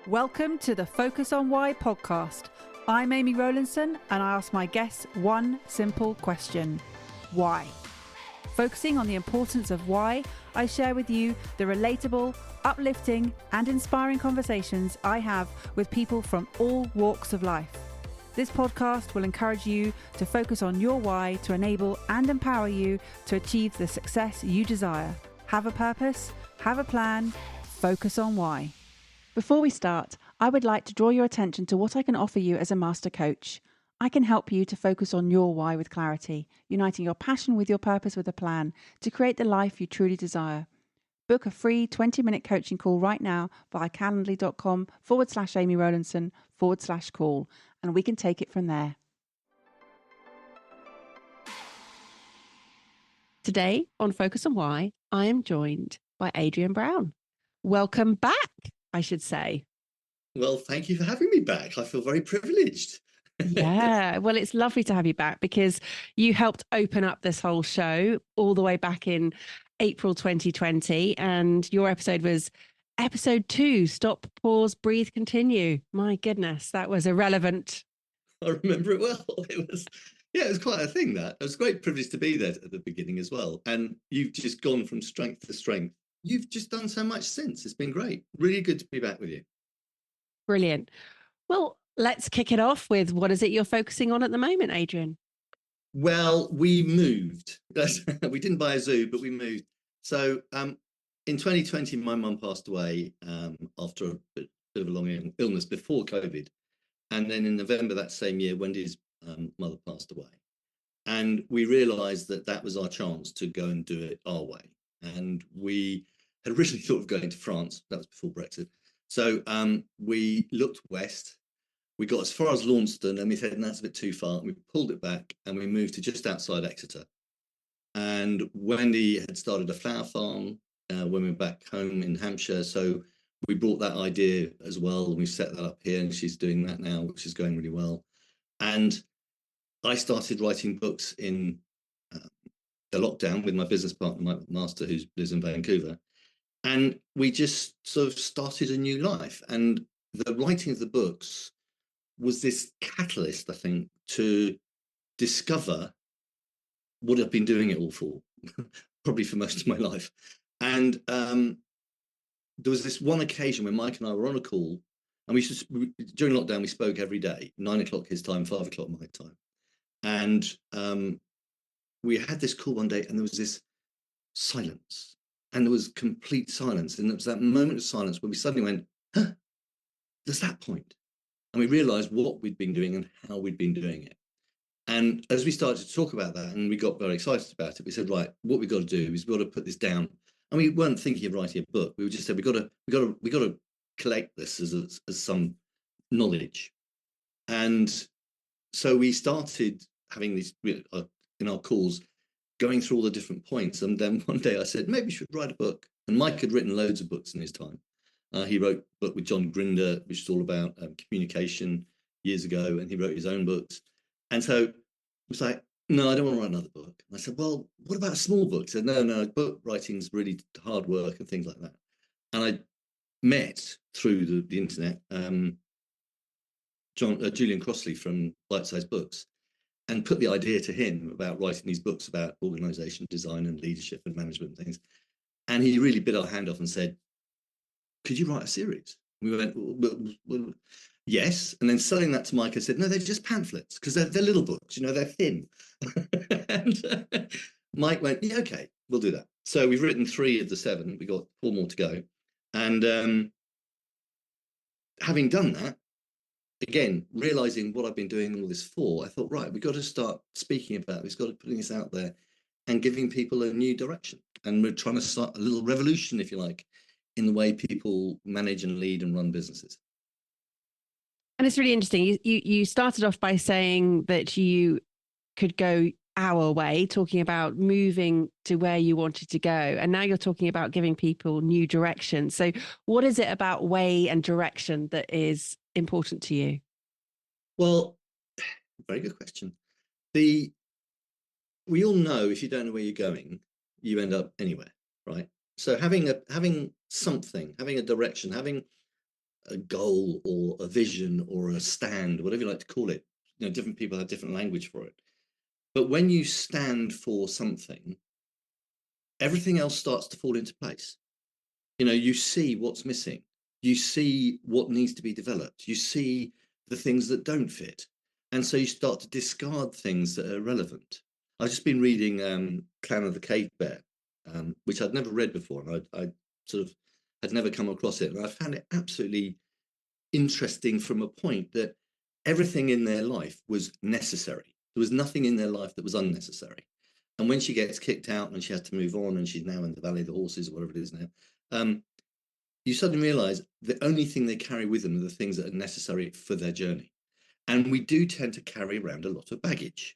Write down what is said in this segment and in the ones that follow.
Welcome to the Focus on Why podcast. I'm Amy Rowlandson and I ask my guests one simple question. Why? Focusing on the importance of why, I share with you the relatable, uplifting and inspiring conversations I have with people from all walks of life. This podcast will encourage you to focus on your why to enable and empower you to achieve the success you desire. Have a purpose, have a plan, focus on why. Before we start, I would like to draw your attention to what I can offer you as a master coach. I can help you to focus on your why with clarity, uniting your passion with your purpose with a plan to create the life you truly desire. Book a free 20-minute coaching call right now via calendly.com/Amy Rowlandson/call, and we can take it from there. Today on Focus on Why, I am joined by Adrian Brown. Welcome back, I should say. Well, thank you for having me back. I feel very privileged. Yeah, well, it's lovely to have you back because you helped open up this whole show all the way back in April 2020. And your episode was episode 2, Stop, Pause, Breathe, Continue. My goodness, that was irrelevant. I remember it well. It was quite a thing that. It was a great privilege to be there at the beginning as well. And you've just gone from strength to strength. You've just done so much since. It's been great. Really good to be back with you. Brilliant. Well, let's kick it off with what is it you're focusing on at the moment, Adrian? Well, we moved. We didn't buy a zoo, but we moved. So in 2020, my mum passed away after a bit of a long illness before COVID. And then in November that same year, Wendy's mother passed away. And we realised that that was our chance to go and do it our way. And we had originally thought of going to France. That was before Brexit. So we looked west. We got as far as Launceston and we said, no, that's a bit too far. And we pulled it back and we moved to just outside Exeter. And Wendy had started a flower farm when we were back home in Hampshire. So we brought that idea as well and we set that up here and she's doing that now, which is going really well. And I started writing books in the lockdown with my business partner, Mike Master, who lives in Vancouver. And we just sort of started a new life. And the writing of the books was this catalyst, I think, to discover what I've been doing it all for, probably for most of my life. And there was this one occasion when Mike and I were on a call, and during lockdown, we spoke every day, 9 o'clock his time, 5 o'clock my time. And we had this call one day and there was this silence and there was complete silence. And it was that moment of silence where we suddenly went, huh, there's that point. And we realized what we'd been doing and how we'd been doing it. And as we started to talk about that and we got very excited about it, we said, right, what we've got to do is we've got to put this down. And we weren't thinking of writing a book. We just said, we got to collect this as some knowledge. And so we started having these in our calls, going through all the different points. And then one day I said, maybe we should write a book. And Mike had written loads of books in his time. He wrote a book with John Grinder, which is all about communication years ago. And he wrote his own books. And so it was like, no, I don't want to write another book. And I said, well, what about a small book? He said, no, book writing is really hard work and things like that. And I met through the internet Julian Crossley from Bite Size Books and put the idea to him about writing these books about organisation design and leadership and management and things. And he really bit our hand off and said, could you write a series? We went, well, yes. And then selling that to Mike, I said, no, they're just pamphlets because they're little books, they're thin. And Mike went, yeah, okay, we'll do that. So we've written 3 of the 7. We got 4 more to go. And having done that, again, realizing what I've been doing all this for, I thought, right, we've got to start speaking about it. We've got to putting this out there and giving people a new direction. And we're trying to start a little revolution, if you like, in the way people manage and lead and run businesses. And it's really interesting. You started off by saying that you could go our way, talking about moving to where you wanted to go. And now you're talking about giving people new direction. So what is it about way and direction that is important to you? Well, very good question. We all know if you don't know where you're going, you end up anywhere, right? So having something, having a direction, having a goal or a vision or a stand, whatever you like to call it. Different people have different language for it. But when you stand for something, everything else starts to fall into place. You see what's missing. You see what needs to be developed. You see the things that don't fit. And so you start to discard things that are relevant. I've just been reading Clan of the Cave Bear, which I'd never read before. And I sort of had never come across it. And I found it absolutely interesting from a point that everything in their life was necessary. There was nothing in their life that was unnecessary. And when she gets kicked out and she has to move on and she's now in the Valley of the Horses or whatever it is now, you suddenly realize the only thing they carry with them are the things that are necessary for their journey. And we do tend to carry around a lot of baggage.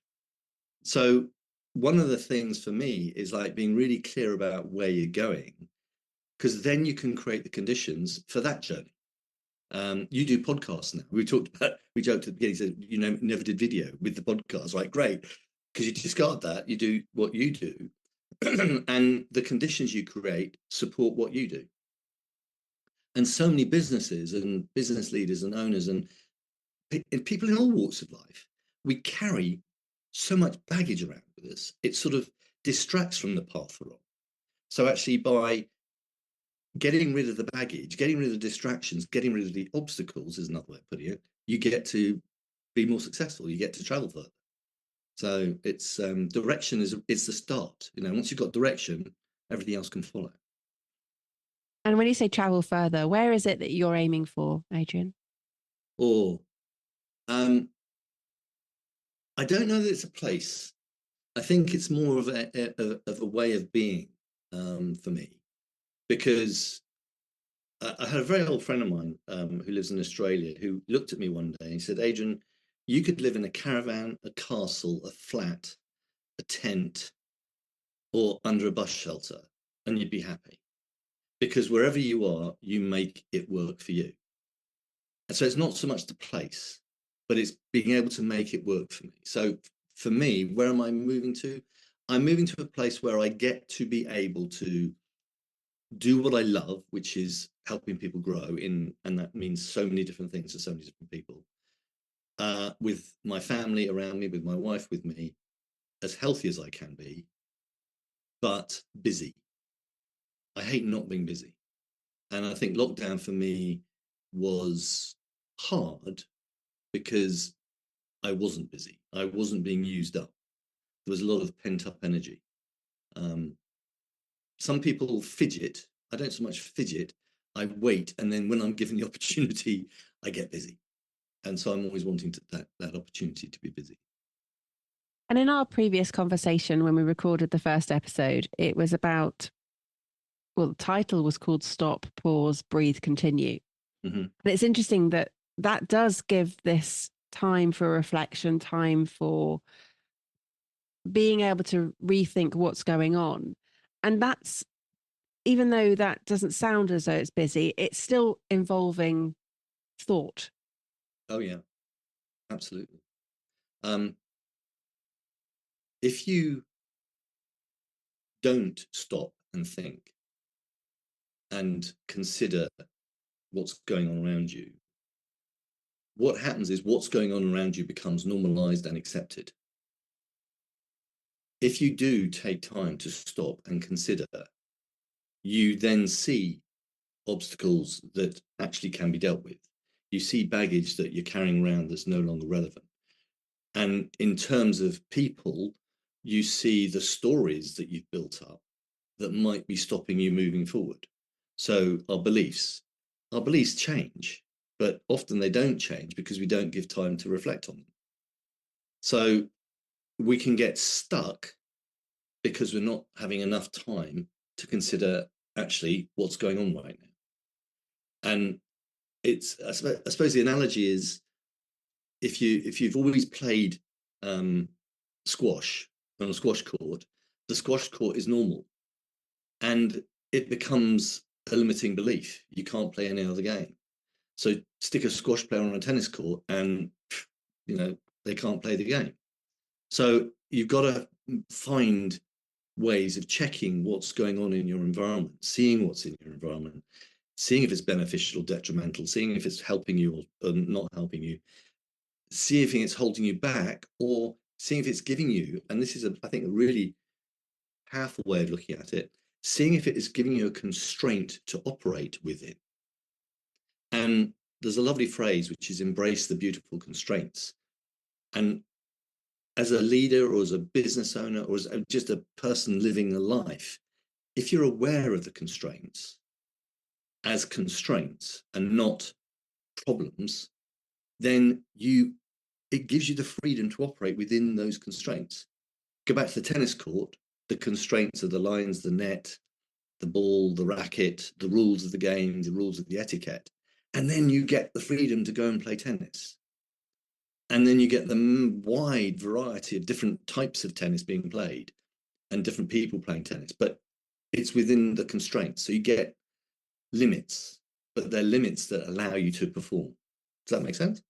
So one of the things for me is like being really clear about where you're going, because then you can create the conditions for that journey. You do podcasts now. We joked at the beginning, said never did video with the podcast, right? Great, because you discard that, you do what you do, and the conditions you create support what you do. And so many businesses and business leaders and owners and people in all walks of life, we carry so much baggage around with us. It sort of distracts from the path we're on. So actually, by getting rid of the baggage, getting rid of the distractions, getting rid of the obstacles is another way of putting it, you get to be more successful. You get to travel further. So it's direction is the start. Once you've got direction, everything else can follow. And when you say travel further, where is it that you're aiming for, Adrian? I don't know that it's a place. I think it's more of a way of being for me, because I had a very old friend of mine who lives in Australia who looked at me one day and he said, Adrian, you could live in a caravan, a castle, a flat, a tent, or under a bus shelter, and you'd be happy. Because wherever you are, you make it work for you. And so it's not so much the place, but it's being able to make it work for me. So for me, where am I moving to? I'm moving to a place where I get to be able to do what I love, which is helping people grow and that means so many different things to so many different people, with my family around me, with my wife with me, as healthy as I can be, but busy. I hate not being busy. And I think lockdown for me was hard because I wasn't busy. I wasn't being used up. There was a lot of pent up energy. Some people fidget. I don't so much fidget. I wait, and then when I'm given the opportunity, I get busy. And so I'm always wanting that opportunity to be busy. And in our previous conversation, when we recorded the first episode, it was about, the title was called Stop, Pause, Breathe, Continue. Mm-hmm. And it's interesting that does give this time for reflection, time for being able to rethink what's going on. And that's, even though that doesn't sound as though it's busy, it's still involving thought. Oh, yeah, absolutely. If you don't stop and think and consider what's going on around you, what happens is what's going on around you becomes normalized and accepted. If you do take time to stop and consider, you then see obstacles that actually can be dealt with. You see baggage that you're carrying around that's no longer relevant. And in terms of people, you see the stories that you've built up that might be stopping you moving forward. So our beliefs change, but often they don't change because we don't give time to reflect on them. So we can get stuck because we're not having enough time to consider actually what's going on right now. And it's, I suppose the analogy is, if you've always played squash on a squash court, the squash court is normal, and it becomes a limiting belief. You can't play any other game. So stick a squash player on a tennis court, and they can't play the game. So you've got to find ways of checking what's going on in your environment, seeing what's in your environment, seeing if it's beneficial or detrimental, seeing if it's helping you or not helping you, seeing if it's holding you back, or seeing if it's giving you, and this is, I think, a really powerful way of looking at it, seeing if it is giving you a constraint to operate within. And there's a lovely phrase, which is embrace the beautiful constraints. And as a leader or as a business owner or as just a person living a life, if you're aware of the constraints as constraints and not problems, then it gives you the freedom to operate within those constraints. Go back to the tennis court, the constraints of the lines, the net, the ball, the racket, the rules of the game, the rules of the etiquette. And then you get the freedom to go and play tennis. And then you get the wide variety of different types of tennis being played and different people playing tennis, but it's within the constraints. So you get limits, but they're limits that allow you to perform. Does that make sense?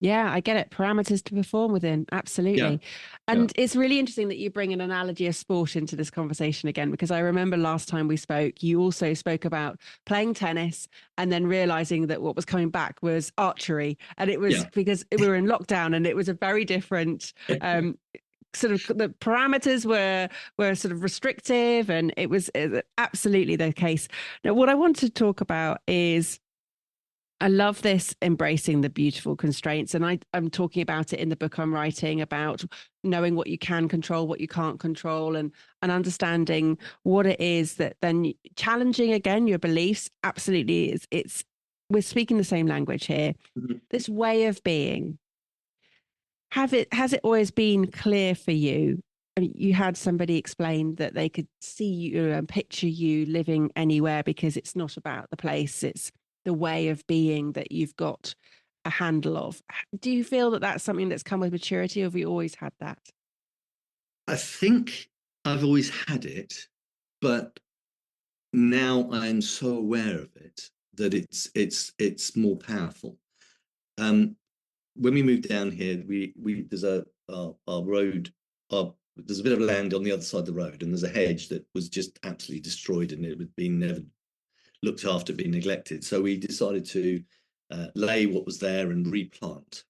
Yeah, I get it. Parameters to perform within. Absolutely. And it's really interesting that you bring an analogy of sport into this conversation again, because I remember last time we spoke, you also spoke about playing tennis and then realizing that what was coming back was archery. And it was because we were in lockdown and it was a very different sort of, the parameters were sort of restrictive, and it was absolutely the case. Now, what I want to talk about is, I love this embracing the beautiful constraints. And I'm talking about it in the book I'm writing about knowing what you can control, what you can't control, and understanding what it is that then challenging again your beliefs. Absolutely. We're speaking the same language here. Mm-hmm. This way of being. Has it always been clear for you? I mean, you had somebody explain that they could see you and picture you living anywhere because it's not about the place, it's the way of being that you've got a handle of. Do you feel that that's something that's come with maturity, or have you always had that? I think I've always had it, but now I'm so aware of it that it's more powerful. When we moved down here, there's our road, there's a bit of land on the other side of the road, and there's a hedge that was just absolutely destroyed, and it had been never looked after, been neglected. So we decided to lay what was there and replant.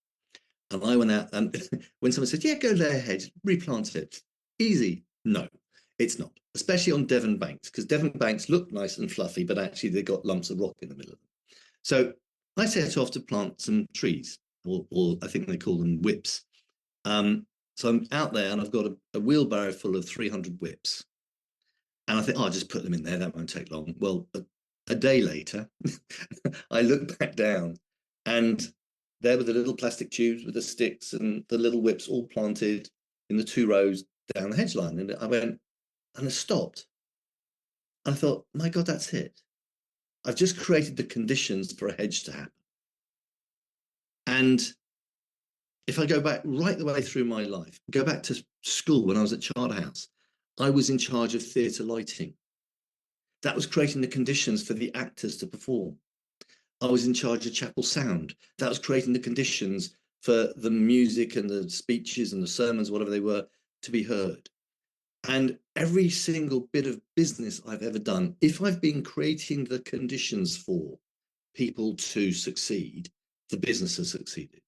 And I went out, and when someone said, "Yeah, go lay a hedge, replant it," easy. No, it's not, especially on Devon banks, because Devon banks look nice and fluffy, but actually they've got lumps of rock in the middle of them. So I set off to plant some trees, or I think they call them whips. So I'm out there and I've got a wheelbarrow full of 300 whips. And I think, I'll just put them in there, that won't take long. Well, a day later, I looked back down and there were the little plastic tubes with the sticks and the little whips all planted in the 2 rows down the hedge line. And I went, and I stopped. And I thought, my God, that's it. I've just created the conditions for a hedge to happen. And if I go back right the way through my life, go back to school when I was at Charterhouse, I was in charge of theatre lighting. That was creating the conditions for the actors to perform. I was in charge of chapel sound. That was creating the conditions for the music and the speeches and the sermons, whatever they were, to be heard. And every single bit of business I've ever done, if I've been creating the conditions for people to succeed, the business has succeeded.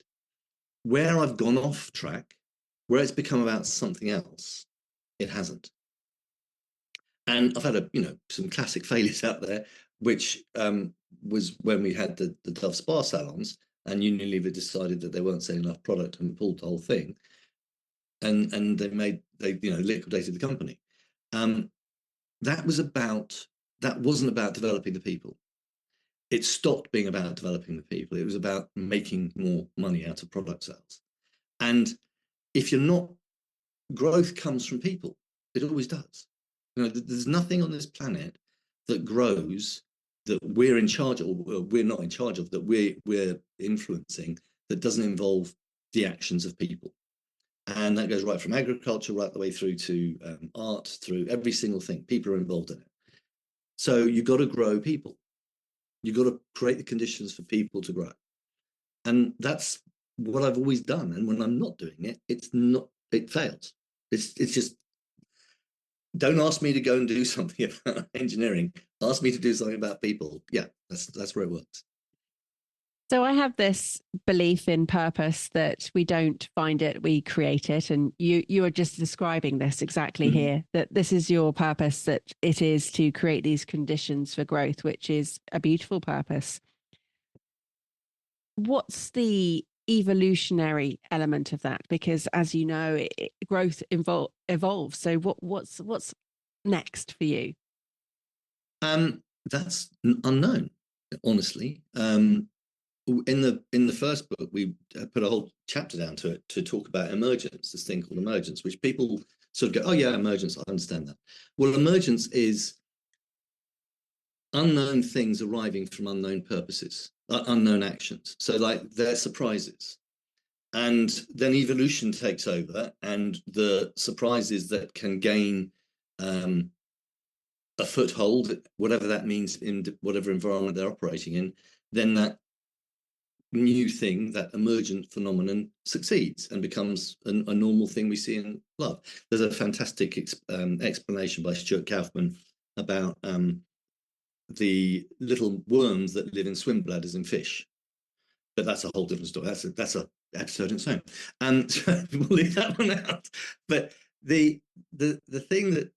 Where I've gone off track, where it's become about something else, it hasn't. And I've had some classic failures out there, which was when we had the Dove Spa salons, and Unilever decided that they weren't selling enough product and pulled the whole thing, and they liquidated the company. That wasn't about developing the people. It stopped being about developing the people. It was about making more money out of product sales. And if you're not, growth comes from people. It always does. There's nothing on this planet that grows that we're in charge of, or we're not in charge of, that we're influencing, that doesn't involve the actions of people. And that goes right from agriculture right the way through to art, through every single thing. People are involved in it. So you've got to grow people. You've got to create the conditions for people to grow. And that's what I've always done. And when I'm not doing it, it fails. It's just don't ask me to go and do something about engineering. Ask me to do something about people. Yeah, that's where it works. So I have this belief in purpose that we don't find it, we create it. And you are just describing this exactly here, that this is your purpose, that it is to create these conditions for growth, which is a beautiful purpose. What's the evolutionary element of that? Because as you know, growth evolves. So what's next for you? That's unknown, honestly. In the first book, we put a whole chapter down to it to talk about emergence, this thing called emergence, which people sort of go, oh yeah, emergence, I understand that. Well, emergence is unknown things arriving from unknown purposes, unknown actions. So like they're surprises. And then evolution takes over, and the surprises that can gain a foothold, whatever that means in whatever environment they're operating in, then that new thing, that emergent phenomenon, succeeds and becomes a normal thing we see in love. There's a fantastic explanation by Stuart Kaufman about the little worms that live in swim bladders in fish. But that's a whole different story. That's a episode in its own. So we'll leave that one out. But the thing that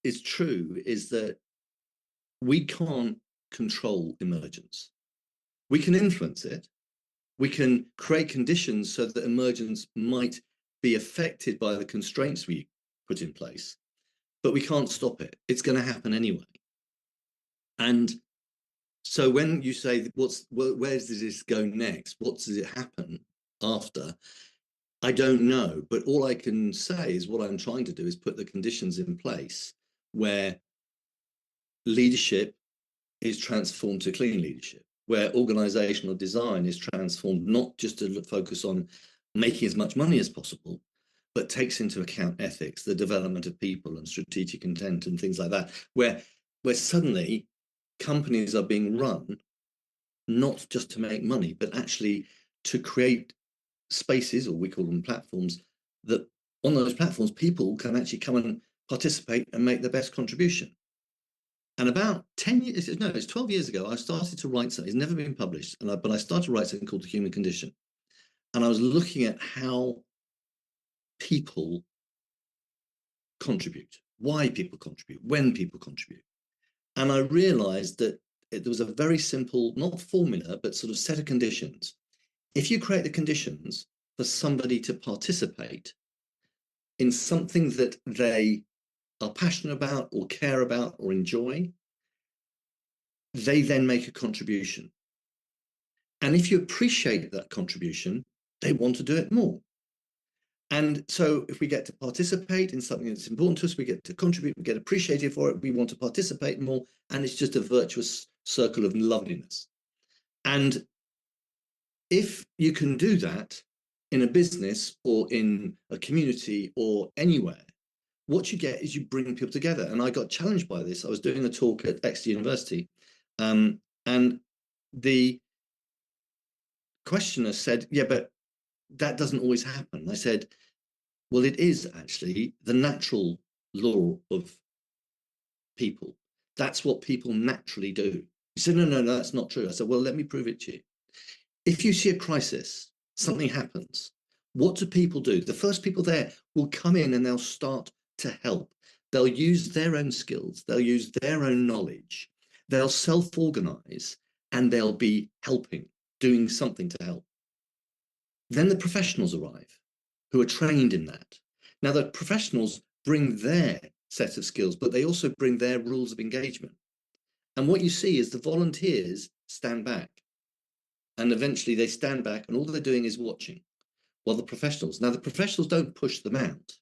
is true is that we can't control emergence. We can influence it. We can create conditions so that emergence might be affected by the constraints we put in place, but we can't stop it. It's going to happen anyway. And so when you say, where does this go next? What does it happen after? I don't know, but all I can say is what I'm trying to do is put the conditions in place where leadership is transformed to clean leadership, where organizational design is transformed not just to focus on making as much money as possible, but takes into account ethics, the development of people and strategic intent and things like that, where suddenly companies are being run not just to make money, but actually to create spaces, or we call them platforms, that on those platforms people can actually come and participate and make the best contribution. And about 10 years, no, it's 12 years ago, I started to write something. It's never been published, but I started to write something called The Human Condition. And I was looking at how people contribute, why people contribute, when people contribute. And I realized that there was a very simple, not formula, but sort of set of conditions. If you create the conditions for somebody to participate in something that they are passionate about or care about or enjoy, they then make a contribution. And if you appreciate that contribution, they want to do it more. And so if we get to participate in something that's important to us, we get to contribute, we get appreciated for it, we want to participate more, and it's just a virtuous circle of loveliness. And if you can do that in a business or in a community or anywhere, what you get is you bring people together. And I got challenged by this. I was doing a talk at Exeter University, and the questioner said, yeah, but that doesn't always happen. I said, well, it is actually the natural law of people. That's what people naturally do. He said, no, that's not true. I said, well, let me prove it to you. If you see a crisis, something happens, what do people do? The first people there will come in and they'll start to help. They'll use their own skills. They'll use their own knowledge. They'll self-organize and they'll be helping, doing something to help. Then the professionals arrive who are trained in that. Now, the professionals bring their set of skills, but they also bring their rules of engagement. And what you see is the volunteers stand back. And eventually they stand back and all they're doing is watching. While the professionals don't push them out,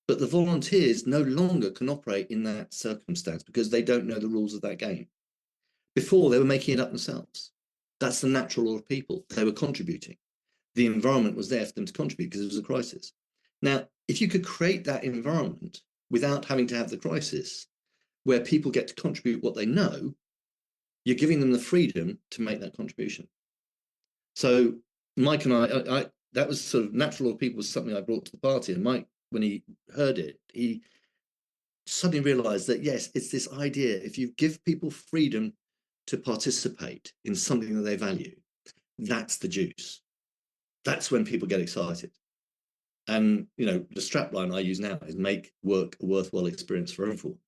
but the volunteers no longer can operate in that circumstance because they don't know the rules of that game. Before, they were making it up themselves. That's the natural law of people. They were contributing. The environment was there for them to contribute because it was a crisis. Now, if you could create that environment without having to have the crisis, where people get to contribute what they know, you're giving them the freedom to make that contribution. So Mike and I that was sort of natural law of people was something I brought to the party, and Mike heard it, he suddenly realized that, yes, it's this idea, if you give people freedom to participate in something that they value, that's the juice. That's when people get excited. And, you know, the strapline I use now is make work a worthwhile experience for everyone.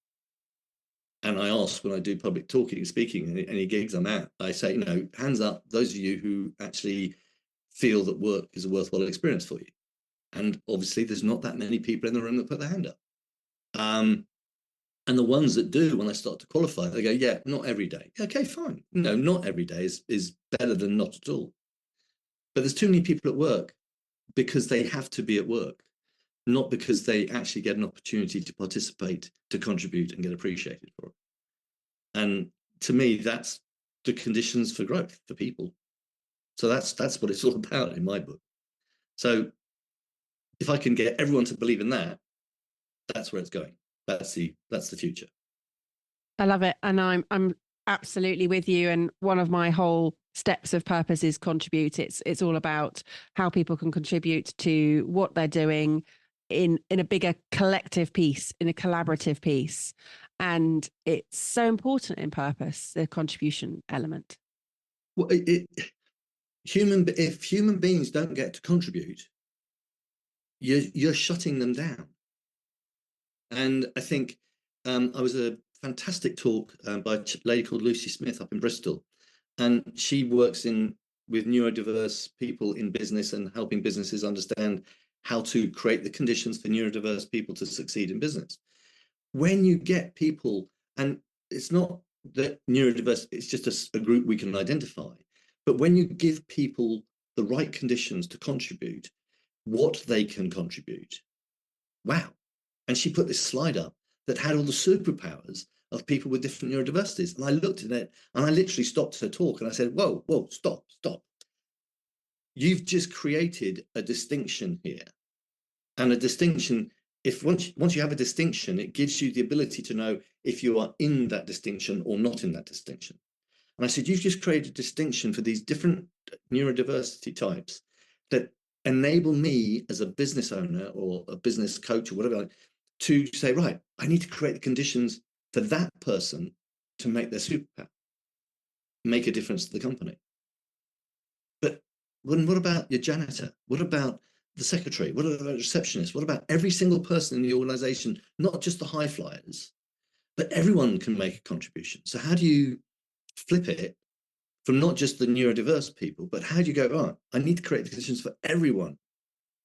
And I ask when I do public speaking, any gigs I'm at, I say, you know, hands up, those of you who actually feel that work is a worthwhile experience for you. And obviously there's not that many people in the room that put their hand up. And the ones that do, when I start to qualify, they go, yeah, not every day. Okay, fine. No, not every day is better than not at all. But there's too many people at work because they have to be at work, not because they actually get an opportunity to participate, to contribute and get appreciated for it. And to me, that's the conditions for growth for people. So that's what it's all about in my book. So if I can get everyone to believe in that, that's where it's going. That's the future. I love it. And I'm absolutely with you. And one of my whole steps of purpose is contribute. It's all about how people can contribute to what they're doing in a bigger collective piece, in a collaborative piece. And it's so important in purpose, the contribution element. Well, if human beings don't get to contribute, you're shutting them down. And I think I was a fantastic talk by a lady called Lucy Smith up in Bristol, and she works with neurodiverse people in business and helping businesses understand how to create the conditions for neurodiverse people to succeed in business. When you get people, and it's not that neurodiverse, it's just a group we can identify, but when you give people the right conditions to contribute, what they can contribute, wow. And she put this slide up that had all the superpowers of people with different neurodiversities. And I looked at it and I literally stopped her talk and I said, whoa, stop. You've just created a distinction here. And a distinction, if once you have a distinction, it gives you the ability to know if you are in that distinction or not in that distinction. And I said, you've just created a distinction for these different neurodiversity types that enable me as a business owner or a business coach or whatever to say, right, I need to create the conditions for that person to make their superpower, make a difference to the company. But what about your janitor? What about the secretary? What about the receptionist? What about every single person in the organization, not just the high flyers, but everyone can make a contribution? So how do you flip it from not just the neurodiverse people, but how do you go, oh, I need to create the conditions for everyone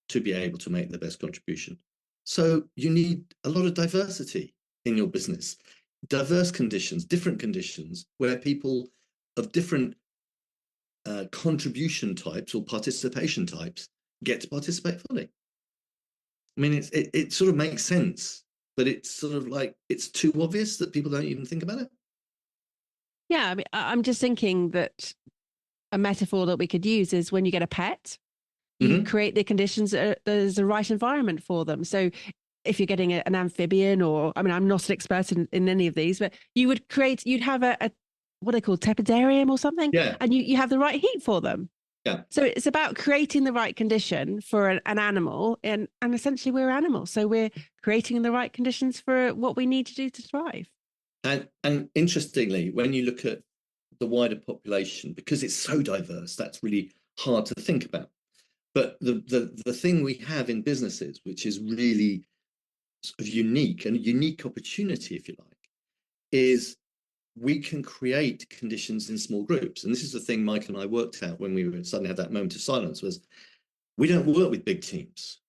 to be able to make the best contribution? So you need a lot of diversity in your business, diverse conditions, different conditions where people of different contribution types or participation types get to participate fully. I mean, it sort of makes sense, but it's sort of like, it's too obvious that people don't even think about it. Yeah, I mean, I'm just thinking that a metaphor that we could use is when you get a pet, you create the conditions, there's a right environment for them. So if you're getting an amphibian, or, I mean, I'm not an expert in any of these, but you'd have a what they call tepidarium or something. Yeah. And you have the right heat for them. Yeah. So it's about creating the right condition for an animal, and essentially we're animals. So we're creating the right conditions for what we need to do to thrive. And interestingly, when you look at the wider population, because it's so diverse, that's really hard to think about. But the thing we have in businesses, which is really sort of unique, and a unique opportunity, if you like, is we can create conditions in small groups. And this is the thing Mike and I worked out when we suddenly had that moment of silence, was we don't work with big teams.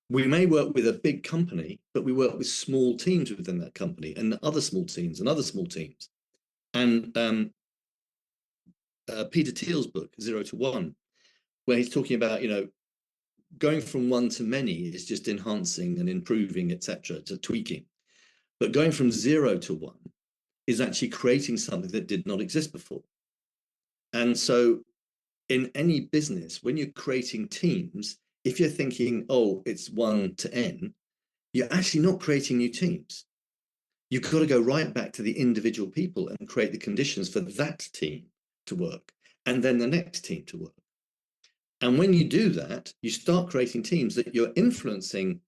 We may work with a big company, but we work with small teams within that company and other small teams and other small teams. And Peter Thiel's book, 0 to 1, where he's talking about, you know, going from one to many is just enhancing and improving, etc., to tweaking. But going from 0 to 1 is actually creating something that did not exist before. And so in any business, when you're creating teams, if you're thinking, oh, it's 1 to n, you're actually not creating new teams. You've got to go right back to the individual people and create the conditions for that team to work, and then the next team to work. And when you do that, you start creating teams that you're influencing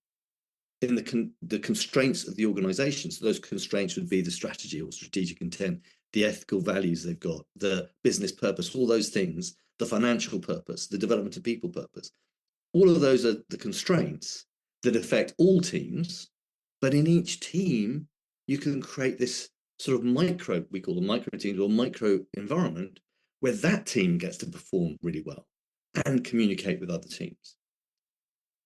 in the constraints of the organization. So those constraints would be the strategy or strategic intent, the ethical values they've got, the business purpose, all those things, the financial purpose, the development of people purpose. All of those are the constraints that affect all teams. But in each team, you can create this sort of micro, we call them micro teams or micro environment, where that team gets to perform really well and communicate with other teams.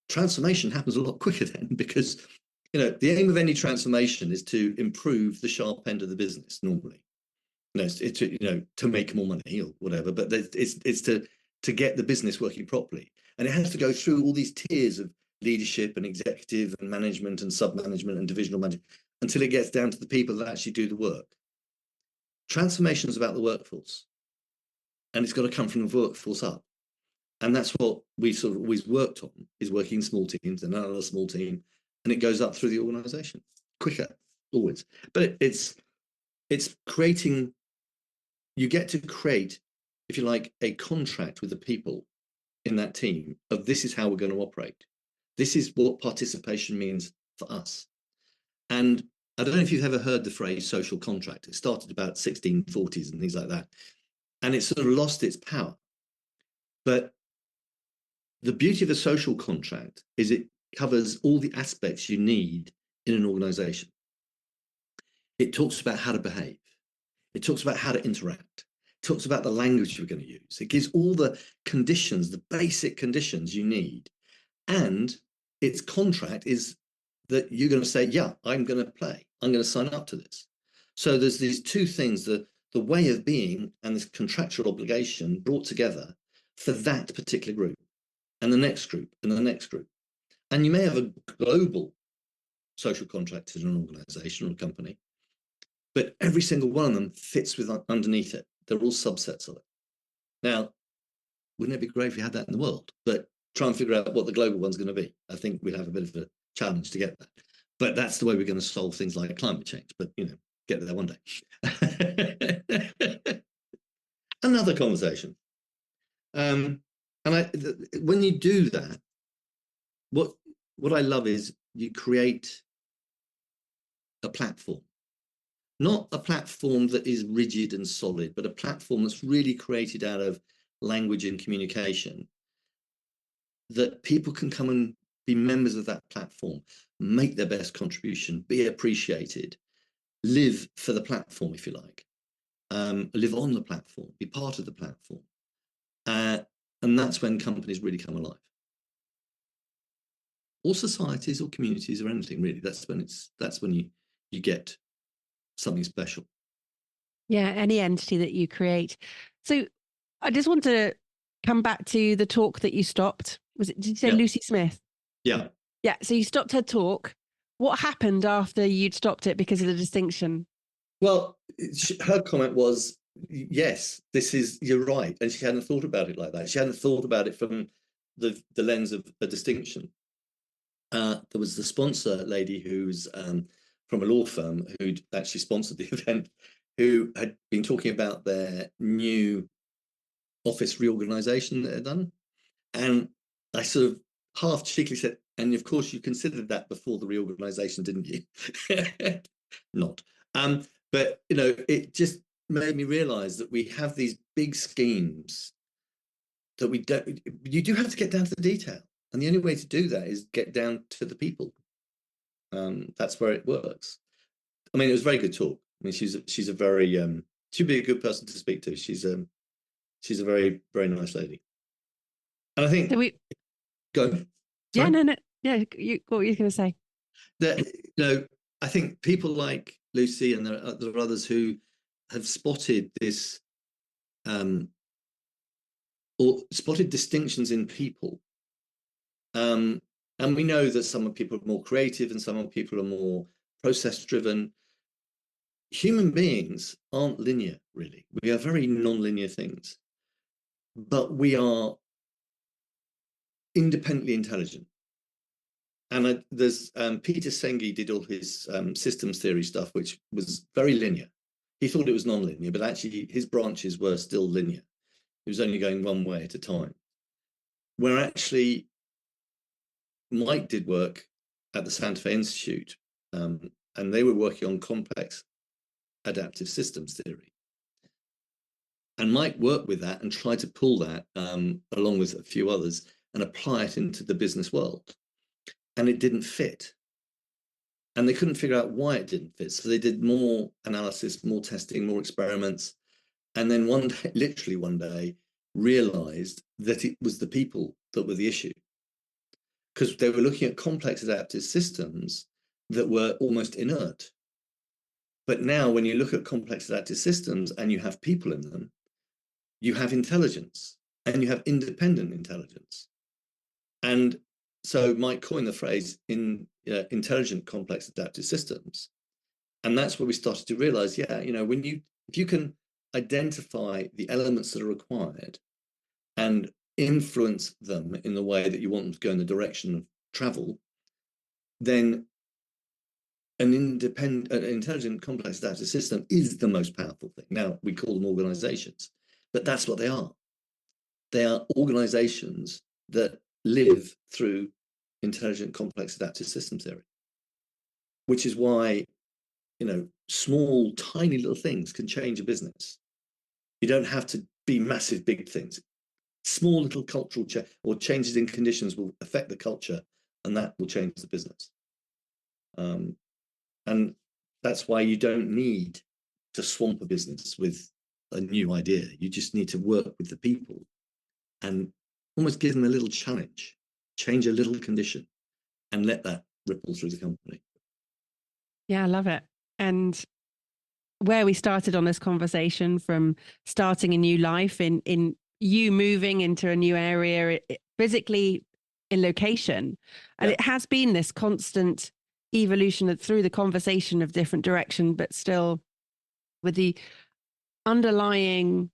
Transformation happens a lot quicker then, because the aim of any transformation is to improve the sharp end of the business normally. It's to make more money or whatever, but it's to get the business working properly. And it has to go through all these tiers of leadership and executive and management and sub-management and divisional management until it gets down to the people that actually do the work. Transformation is about the workforce, and it's got to come from the workforce up. And that's what we sort of always worked on, is working in small teams and another small team, and it goes up through the organization quicker, always. But it's creating, you get to create, if you like, a contract with the people in that team of this is how we're going to operate. This is what participation means for us. And I don't know if you've ever heard the phrase social contract. It started about 1640s and things like that. And it's sort of lost its power. But the beauty of a social contract is it covers all the aspects you need in an organization. It talks about how to behave. It talks about how to interact. It talks about the language you're going to use. It gives all the conditions, the basic conditions you need. And its contract is that you're going to say, yeah, I'm going to play. I'm going to sign up to this. So there's these two things, the way of being and this contractual obligation brought together for that particular group and the next group and the next group. And you may have a global social contract in an organization or a company, but every single one of them fits with underneath it. They're all subsets of it. Now, wouldn't it be great if we had that in the world? But try and figure out what the global one's going to be. I think we'll have a bit of a challenge to get that. But that's the way we're going to solve things like climate change. But, get there one day. Another conversation. And when you do that, what I love is you create a platform. Not a platform that is rigid and solid, but a platform that's really created out of language and communication, that people can come and be members of that platform, make their best contribution, be appreciated, live for the platform, if you like, live on the platform, be part of the platform. And that's when companies really come alive. Or societies or communities or anything, really. That's when you get something special. Yeah, any entity that you create. So I just want to come back to the talk that you stopped. Did you say Lucy Smith? Yeah. Yeah. So you stopped her talk. What happened after you'd stopped it because of the distinction? Well, her comment was, yes, you're right. And she hadn't thought about it like that. She hadn't thought about it from the lens of a distinction. There was the sponsor lady who's from a law firm who'd actually sponsored the event, who had been talking about their new office reorganization that they'd done. And I sort of half cheekily said, and of course you considered that before the reorganization, didn't you? Not. But, it just made me realize that we have these big schemes that you do have to get down to the detail. And the only way to do that is get down to the people. That's where it works. I mean, it was a very good talk. I mean, she's a very, she'd be a good person to speak to. She's a very, very nice lady. And I think, go. Sorry? Yeah, no. Yeah, what were you going to say? That, I think people like Lucy and there are others who have spotted this, or spotted distinctions in people. And we know that some people are more creative and some people are more process-driven. Human beings aren't linear, really. We are very non-linear things, but we are independently intelligent. And there's Peter Senge did all his systems theory stuff, which was very linear. He thought it was non-linear, but actually his branches were still linear. It was only going one way at a time. Where actually Mike did work at the Santa Fe Institute, and they were working on complex adaptive systems theory. And Mike worked with that and tried to pull that along with a few others and apply it into the business world. And it didn't fit. And they couldn't figure out why it didn't fit. So they did more analysis, more testing, more experiments. And then one day, literally one day, realized that it was the people that were the issue. Because they were looking at complex adaptive systems that were almost inert. But now when you look at complex adaptive systems and you have people in them, you have intelligence and you have independent intelligence. And so Mike coined the phrase intelligent complex adaptive systems. And that's where we started to realize, yeah, if you can identify the elements that are required and influence them in the way that you want them to go in the direction of travel, then an intelligent complex adaptive system is the most powerful thing. Now, we call them organizations, but that's what they are. They are organizations that live through intelligent complex adaptive system theory, which is why, small, tiny little things can change a business. You don't have to be massive, big things. Small little cultural or changes in conditions will affect the culture, and that will change the business. And that's why you don't need to swamp a business with a new idea. You just need to work with the people and almost give them a little challenge, change a little condition, and let that ripple through the company. Yeah, I love it. And where we started on this conversation, from starting a new life in you moving into a new area, physically in location, and it has been this constant evolution through the conversation of different direction, but still with the underlying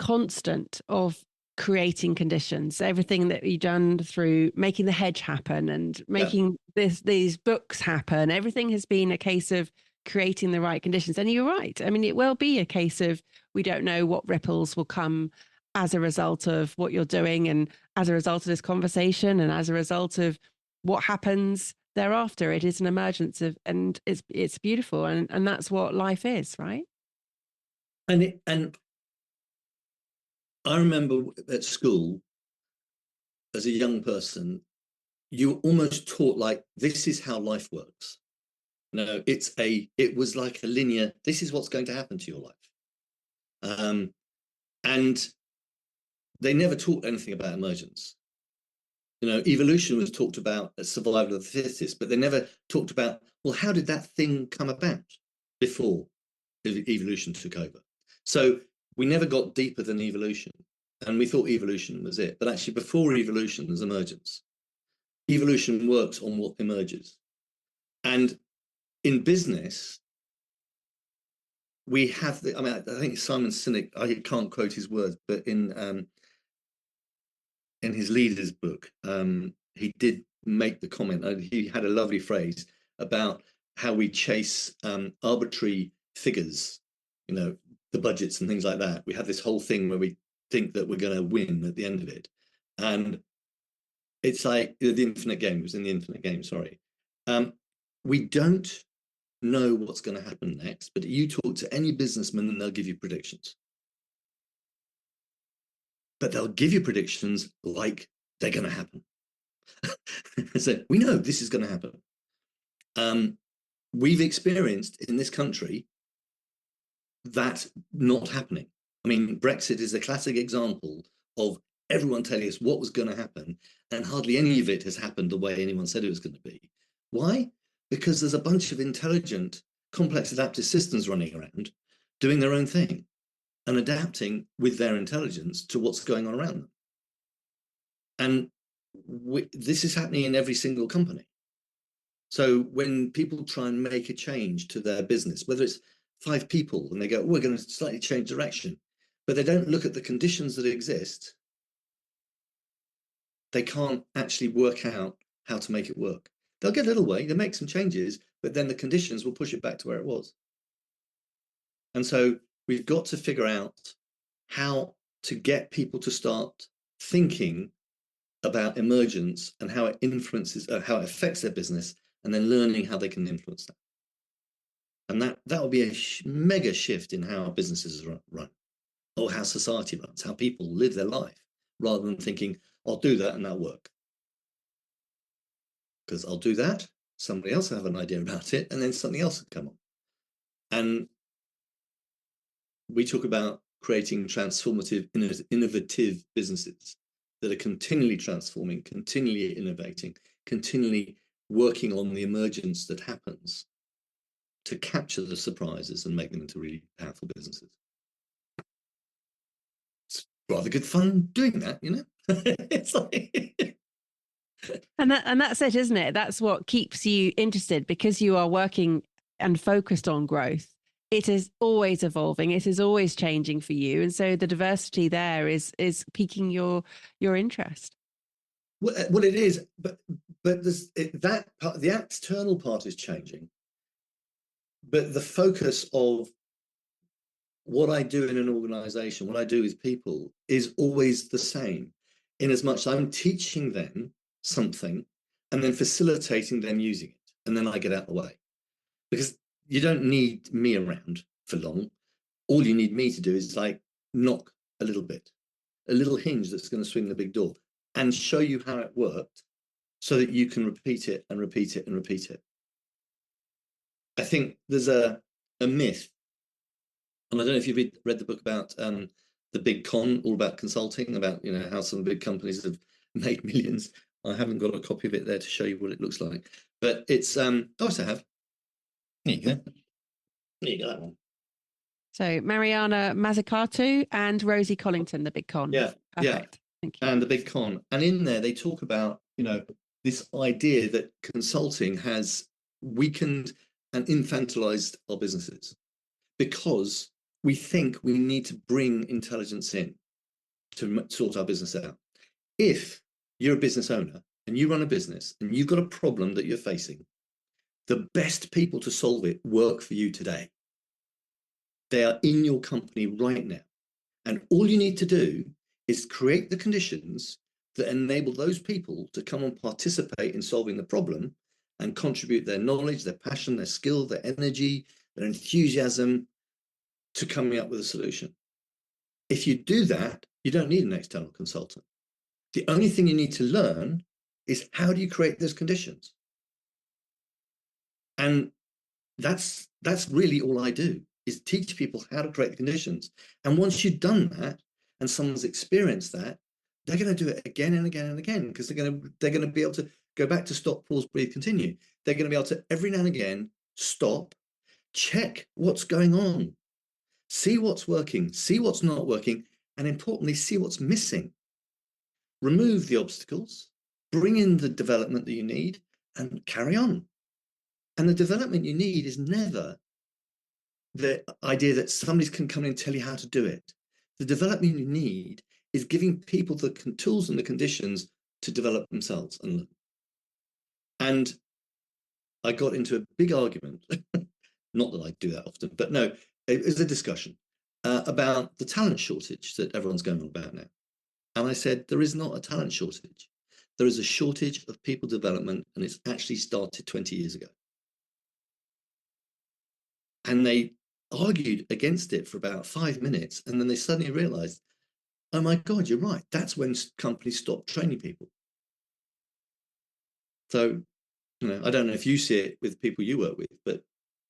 constant of creating conditions. Everything that you've done through making the hedge happen and making these books happen, everything has been a case of creating the right conditions. And you're right. I mean, it will be a case of, we don't know what ripples will come as a result of what you're doing, and as a result of this conversation, and as a result of what happens thereafter. It is an emergence of, and it's beautiful. And that's what life is, right? And I remember at school, as a young person, you almost taught like, this is how life works. No, it was like a linear, this is what's going to happen to your life. And they never taught anything about emergence. Evolution was talked about as survival of the fittest, but they never talked about, well, how did that thing come about before evolution took over? So we never got deeper than evolution, and we thought evolution was it. But actually, before evolution, there's emergence. Evolution works on what emerges. And in business, we have I think Simon Sinek, I can't quote his words, but in his Leaders book, he did make the comment, he had a lovely phrase about how we chase arbitrary figures, the budgets and things like that. We have this whole thing where we think that we're going to win at the end of it. And it's like the infinite game. It was in the infinite game, sorry. We don't know what's going to happen next, but you talk to any businessman and they'll give you predictions. But they'll give you predictions like they're going to happen. So we know this is going to happen. We've experienced in this country that not happening. I mean, Brexit is a classic example of everyone telling us what was going to happen, and hardly any of it has happened the way anyone said it was going to be. Why? Because there's a bunch of intelligent, complex adaptive systems running around doing their own thing and adapting with their intelligence to what's going on around them. And this is happening in every single company. So when people try and make a change to their business, whether it's 5 people and they go, we're going to slightly change direction, but they don't look at the conditions that exist, they can't actually work out how to make it work. They'll get a little way, they'll make some changes, but then the conditions will push it back to where it was. And so we've got to figure out how to get people to start thinking about emergence and how it influences, how it affects their business, and then learning how they can influence that. And that will be a mega shift in how businesses run, or how society runs, how people live their life, rather than thinking, I'll do that and that'll work. Because I'll do that, somebody else will have an idea about it, and then something else will come on. And we talk about creating transformative, innovative businesses that are continually transforming, continually innovating, continually working on the emergence that happens to capture the surprises and make them into really powerful businesses. It's rather good fun doing that, you know? It's like... And that's it, isn't it? That's what keeps you interested, because you are working and focused on growth. It is always evolving. It is always changing for you. And so the diversity there is piquing your interest. Well, it is, but that part, the external part is changing. But the focus of what I do in an organization, what I do with people, is always the same, in as much I'm teaching them something and then facilitating them using it. And then I get out of the way. Because you don't need me around for long. All you need me to do is like knock a little bit, a little hinge that's going to swing the big door, and show you how it worked so that you can repeat it and repeat it and repeat it. I think there's a myth, and I don't know if you've read the book about The Big Con, all about consulting, about, you know, how some big companies have made millions. I haven't got a copy of it there to show you what it looks like, but it's oh, yes, I have. There you go. There you go, that one. So Mariana Mazzucato and Rosie Collington, The Big Con. Yeah, perfect. Yeah. Thank you. And The Big Con, and in there they talk about, you know, this idea that consulting has weakened and infantilized our businesses because we think we need to bring intelligence in to sort our business out. If you're a business owner and you run a business and you've got a problem that you're facing, the best people to solve it work for you today. They are in your company right now. And all you need to do is create the conditions that enable those people to come and participate in solving the problem and contribute their knowledge, their passion, their skill, their energy, their enthusiasm to coming up with a solution. If you do that, you don't need an external consultant. The only thing you need to learn is, how do you create those conditions? And that's really all I do, is teach people how to create the conditions. And once you've done that and someone's experienced that, they're going to do it again and again and again, because they're going to be able to go back to stop, pause, breathe, continue. They're going to be able to every now and again stop, check what's going on, see what's working, see what's not working, and importantly, see what's missing. Remove the obstacles, bring in the development that you need, and carry on. And the development you need is never the idea that somebody can come in and tell you how to do it. The development you need is giving people the tools and the conditions to develop themselves and learn. And I got into a big argument, not that I do that often, but no, it was a discussion about the talent shortage that everyone's going on about now. And I said, there is not a talent shortage. There is a shortage of people development, and it's actually started 20 years ago. And they argued against it for about 5 minutes, and then they suddenly realized, oh my God, you're right. That's when companies stopped training people. So, you know, I don't know if you see it with people you work with, but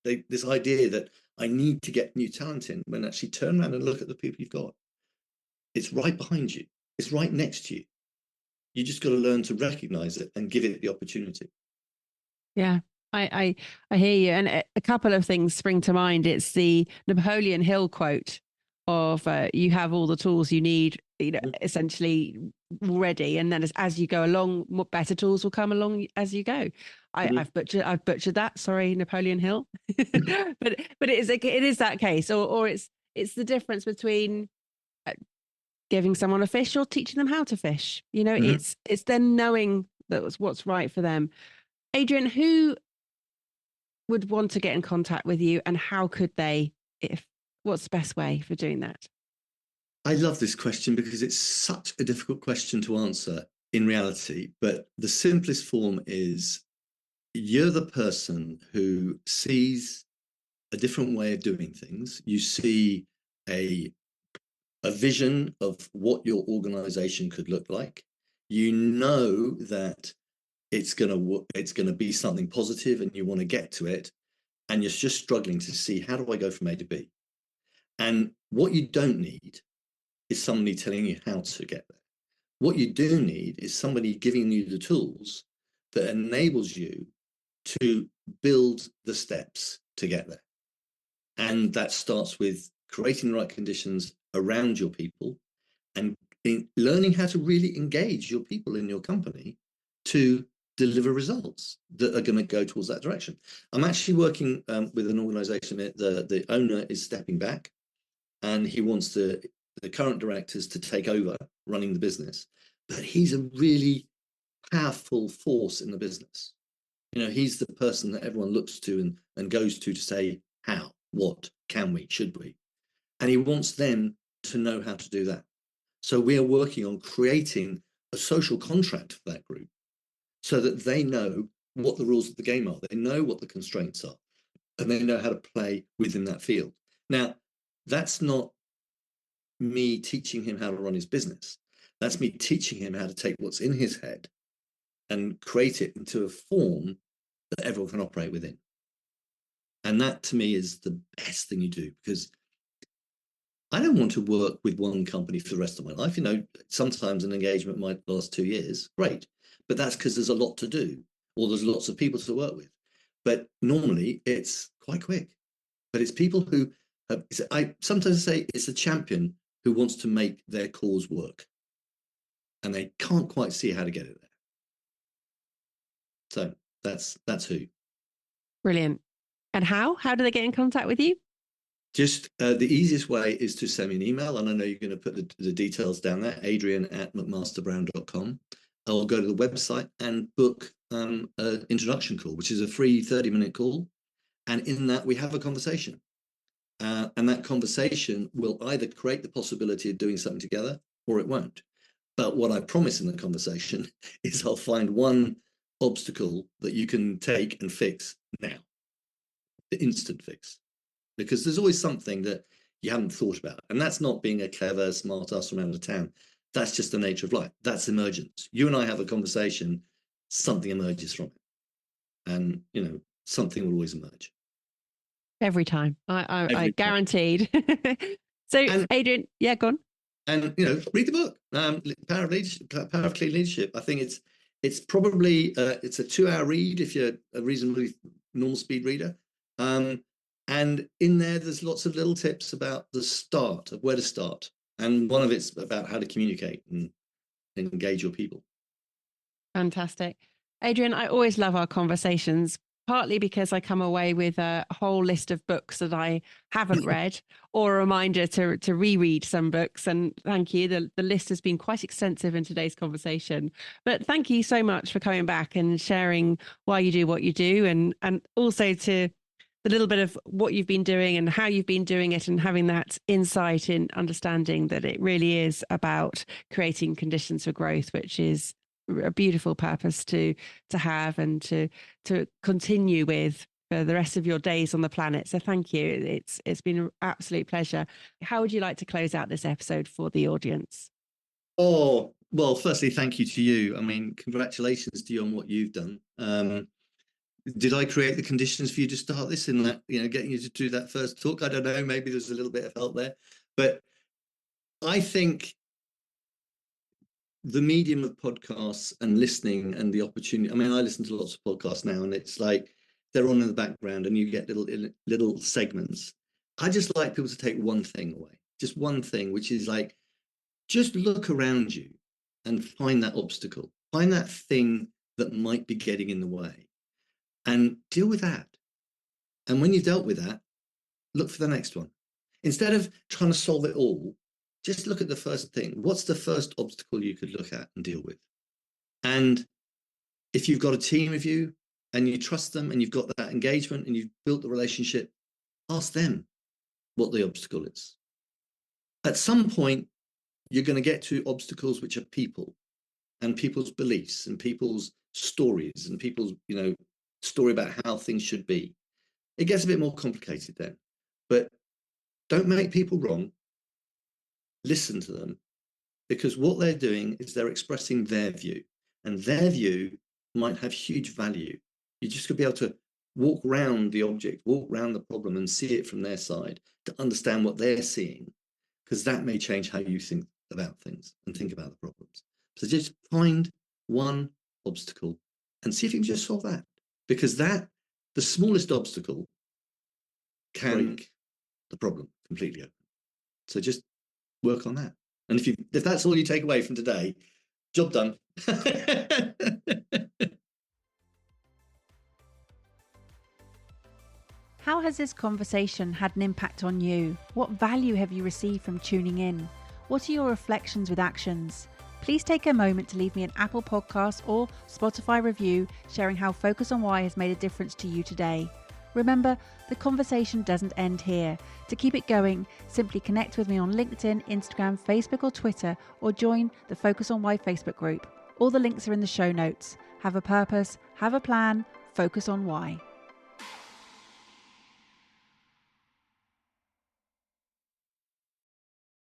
this idea that I need to get new talent in, when actually turn around and look at the people you've got. It's right behind you. It's right next to you. You just got to learn to recognize it and give it the opportunity. Yeah, I hear you. And a couple of things spring to mind. It's the Napoleon Hill quote of you have all the tools you need, you know, essentially ready. And then as you go along, more better tools will come along as you go. I've butchered that. Sorry, Napoleon Hill. but it is that case, or it's the difference between giving someone a fish or teaching them how to fish. You know, it's then knowing that what's right for them. Adrian, who would want to get in contact with you, and how could they, what's the best way for doing that? I love this question because it's such a difficult question to answer. in reality, but the simplest form is you're the person who sees a different way of doing things. You see a vision of what your organization could look like. You know that it's going to be something positive and you want to get to it, and you're just struggling to see, how do I go from A to B? And what you don't need is somebody telling you how to get there. What you do need is somebody giving you the tools that enables you to build the steps to get there. And that starts with creating the right conditions around your people and learning how to really engage your people in your company to deliver results that are going to go towards that direction. I'm actually working with an organization. The owner is stepping back and he wants the current directors to take over running the business. But he's a really powerful force in the business. You know, he's the person that everyone looks to and goes to say, how, what, can we, should we? And he wants them to know how to do that. So we are working on creating a social contract for that group so that they know what the rules of the game are. They know what the constraints are, and they know how to play within that field. Now, that's not me teaching him how to run his business. That's me teaching him how to take what's in his head and create it into a form that everyone can operate within. And that, to me, is the best thing you do, because I don't want to work with one company for the rest of my life. You know, sometimes an engagement might last 2 years, great, but that's because there's a lot to do, or there's lots of people to work with. But normally it's quite quick. But it's people who have, I sometimes say it's a champion who wants to make their cause work, and they can't quite see how to get it there. So that's who. Brilliant. And how? How do they get in contact with you? Just the easiest way is to send me an email, and I know you're going to put the details down there, adrian@mcmasterbrown.com. I'll go to the website and book an introduction call, which is a free 30-minute call. And in that, we have a conversation. And that conversation will either create the possibility of doing something together, or it won't. But what I promise in the conversation is I'll find one obstacle that you can take and fix now, the instant fix. Because there's always something that you haven't thought about. And that's not being a clever, smart ass from out of town. That's just the nature of life. That's emergence. You and I have a conversation, something emerges from it. And, you know, something will always emerge. Every time. Every I time. guaranteed. So, And, Adrian, yeah, go on. And, you know, read the book, Power of Leadership, Power of Clean Leadership. I think it's probably, it's a 2-hour read if you're a reasonably normal speed reader. And in there's lots of little tips about the start, of where to start. And one of it's about how to communicate and engage your people. Fantastic. Adrian, I always love our conversations, partly because I come away with a whole list of books that I haven't read, or a reminder to reread some books. And thank you. The list has been quite extensive in today's conversation. But thank you so much for coming back and sharing why you do what you do, and also to the little bit of what you've been doing and how you've been doing it, and having that insight in understanding that it really is about creating conditions for growth, which is a beautiful purpose to have and to continue with for the rest of your days on the planet. So thank you. It's been an absolute pleasure. How would you like to close out this episode for the audience? Oh, well, firstly, thank you to you. I mean, congratulations to you on what you've done. Did I create the conditions for you to start this, in that, you know, getting you to do that first talk? I don't know. Maybe there's a little bit of help there. But I think the medium of podcasts and listening and the opportunity, I mean, I listen to lots of podcasts now, and it's like they're on in the background and you get little segments. I just like people to take one thing away, just one thing, which is like, just look around you and find that obstacle, find that thing that might be getting in the way, and deal with that. And when you've dealt with that, look for the next one. Instead of trying to solve it all, just look at the first thing. What's the first obstacle you could look at and deal with? And if you've got a team of you and you trust them and you've got that engagement and you've built the relationship, ask them what the obstacle is. At some point, you're going to get to obstacles which are people. and people's beliefs and people's stories and people's, story about how things should be. It gets a bit more complicated then. But don't make people wrong. Listen to them, because what they're doing is they're expressing their view, and their view might have huge value. You just got to be able to walk around the object, walk around the problem and see it from their side to understand what they're seeing, because that may change how you think about things and think about the problems. So just find one obstacle and see if you can just solve that, because the smallest obstacle can break the problem completely open. So just work on that. And if that's all you take away from today, job done. How has this conversation had an impact on you? What value have you received from tuning in? What are your reflections with actions? Please take a moment to leave me an Apple Podcast or Spotify review sharing how Focus on Why has made a difference to you today. Remember, the conversation doesn't end here. To keep it going, simply connect with me on LinkedIn, Instagram, Facebook or Twitter, or join the Focus on Why Facebook group. All the links are in the show notes. Have a purpose, have a plan, focus on why.